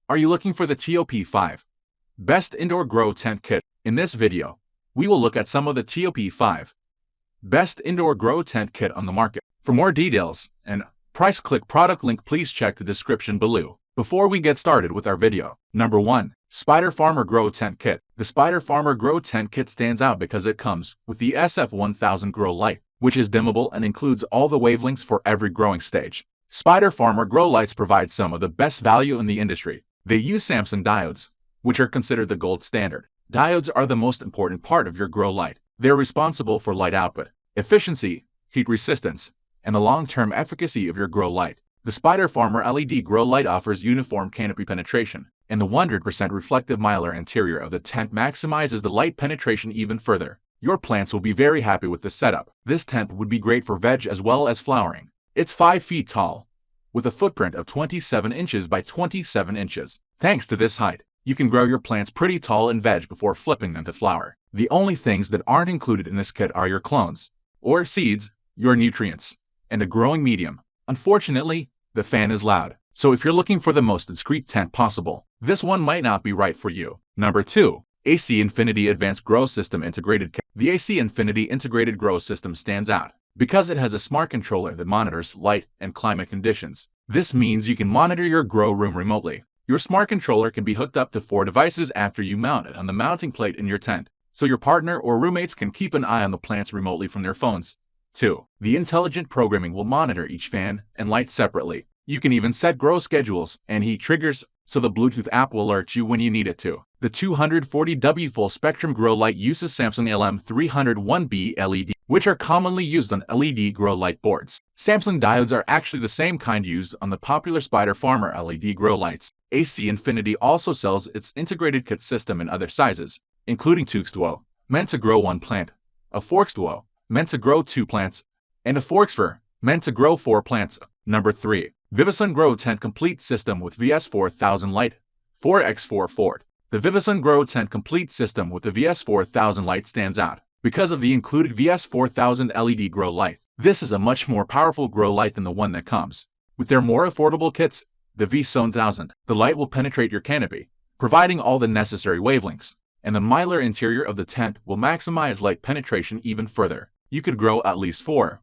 Are you looking for the TOP5 Best Indoor Grow Tent Kit? In this video, we will look at some of the TOP5 Best Indoor Grow Tent Kit on the market. For more details and price, click product link. Please check the description below. Before we get started with our video, number 1. Spider Farmer Grow Tent Kit. The Spider Farmer Grow Tent Kit stands out because it comes with the SF1000 Grow Light, which is dimmable and includes all the wavelengths for every growing stage. Spider Farmer Grow Lights provide some of the best value in the industry. They use Samsung diodes, which are considered the gold standard. Diodes are the most important part of your grow light. They're responsible for light output, efficiency, heat resistance, and the long-term efficacy of your grow light. The Spider Farmer LED Grow Light offers uniform canopy penetration, and the 100% reflective mylar interior of the tent maximizes the light penetration even further. Your plants will be very happy with this setup. This tent would be great for veg as well as flowering. It's 5 feet tall, with a footprint of 27 inches by 27 inches. Thanks to this height, you can grow your plants pretty tall in veg before flipping them to flower. The only things that aren't included in this kit are your clones, or seeds, your nutrients, and a growing medium. Unfortunately, the fan is loud, so if you're looking for the most discreet tent possible, this one might not be right for you. Number 2. AC Infinity Advanced Grow System Integrated Kit. The AC Infinity Integrated Grow System stands out because it has a smart controller that monitors light and climate conditions. This means you can monitor your grow room remotely. Your smart controller can be hooked up to 4 devices after you mount it on the mounting plate in your tent, so your partner or roommates can keep an eye on the plants remotely from their phones. 2. The intelligent programming will monitor each fan and light separately. You can even set grow schedules and heat triggers, so the Bluetooth app will alert you when you need it to. The 240W Full Spectrum Grow Light uses Samsung LM301B LED, which are commonly used on LED grow light boards. Samsung diodes are actually the same kind used on the popular Spider Farmer LED grow lights. AC Infinity also sells its integrated kit system in other sizes, including 2x Duo, meant to grow 1 plant, a 4x Duo, meant to grow 2 plants, and a 4x, meant to grow 4 plants. Number 3. VIVOSUN Grow Tent Complete System with VS4000 Light, 4x4 Ford. The VIVOSUN Grow Tent Complete System with the VS4000 Light stands out because of the included VS4000 LED grow light. This is a much more powerful grow light than the one that comes with their more affordable kits, the VIVOSUN 1000. The light will penetrate your canopy, providing all the necessary wavelengths, and the mylar interior of the tent will maximize light penetration even further. You could grow at least 4,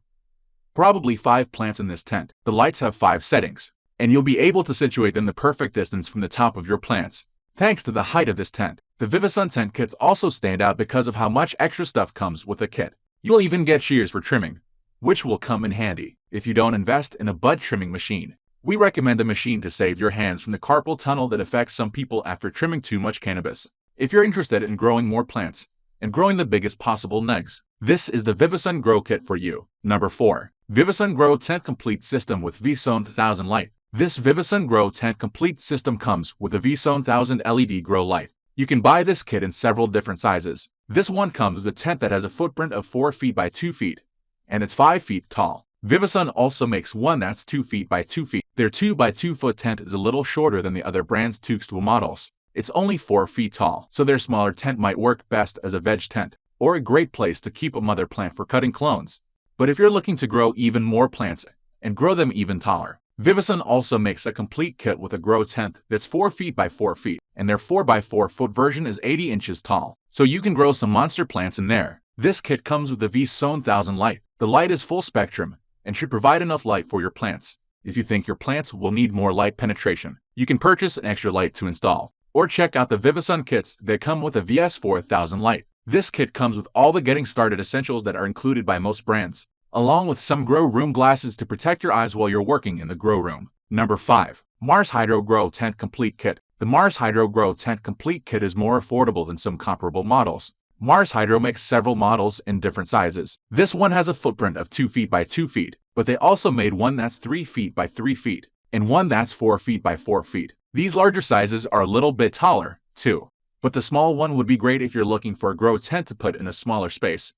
probably 5 plants in this tent. The lights have 5 settings, and you'll be able to situate them the perfect distance from the top of your plants. Thanks to the height of this tent, the VIVOSUN tent kits also stand out because of how much extra stuff comes with the kit. You'll even get shears for trimming, which will come in handy if you don't invest in a bud trimming machine. We recommend a machine to save your hands from the carpal tunnel that affects some people after trimming too much cannabis. If you're interested in growing more plants and growing the biggest possible negs, this is the VIVOSUN Grow Kit for you. Number 4. VIVOSUN Grow Tent Complete System with VIVOSUN 1000 Light. This VIVOSUN Grow Tent Complete System comes with a VIVOSUN 1000 LED grow light. You can buy this kit in several different sizes. This one comes with a tent that has a footprint of 4 feet by 2 feet, and it's 5 feet tall. VIVOSUN also makes one that's 2 feet by 2 feet. Their 2 by 2 foot tent is a little shorter than the other brand's 2x Duo models. It's only 4 feet tall, so their smaller tent might work best as a veg tent, or a great place to keep a mother plant for cutting clones. But if you're looking to grow even more plants and grow them even taller, VIVOSUN also makes a complete kit with a grow tent that's 4 feet by 4 feet, and their 4 by 4 foot version is 80 inches tall, so you can grow some monster plants in there. This kit comes with the VIVOSUN 1000 Light. The light is full spectrum and should provide enough light for your plants. If you think your plants will need more light penetration, you can purchase an extra light to install, or check out the VIVOSUN kits that come with a VS4000 Light. This kit comes with all the getting started essentials that are included by most brands, along with some grow room glasses to protect your eyes while you're working in the grow room. Number 5. Mars Hydro Grow Tent Complete Kit. The Mars Hydro Grow Tent Complete Kit is more affordable than some comparable models. Mars Hydro makes several models in different sizes. This one has a footprint of 2 feet by 2 feet, but they also made one that's 3 feet by 3 feet, and one that's 4 feet by 4 feet. These larger sizes are a little bit taller, too, but the small one would be great if you're looking for a grow tent to put in a smaller space,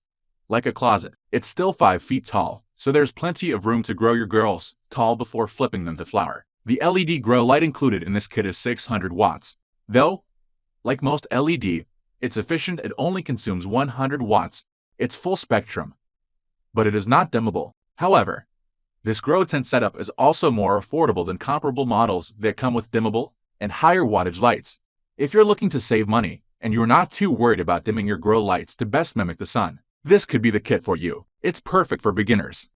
like a closet. It's still 5 feet tall, so there's plenty of room to grow your girls tall before flipping them to flower. The LED grow light included in this kit is 600 watts. Though, like most LED, it's efficient. It only consumes 100 watts. It's full spectrum, but it is not dimmable. However, this grow tent setup is also more affordable than comparable models that come with dimmable and higher wattage lights. If you're looking to save money and you're not too worried about dimming your grow lights to best mimic the sun, this could be the kit for you. It's perfect for beginners.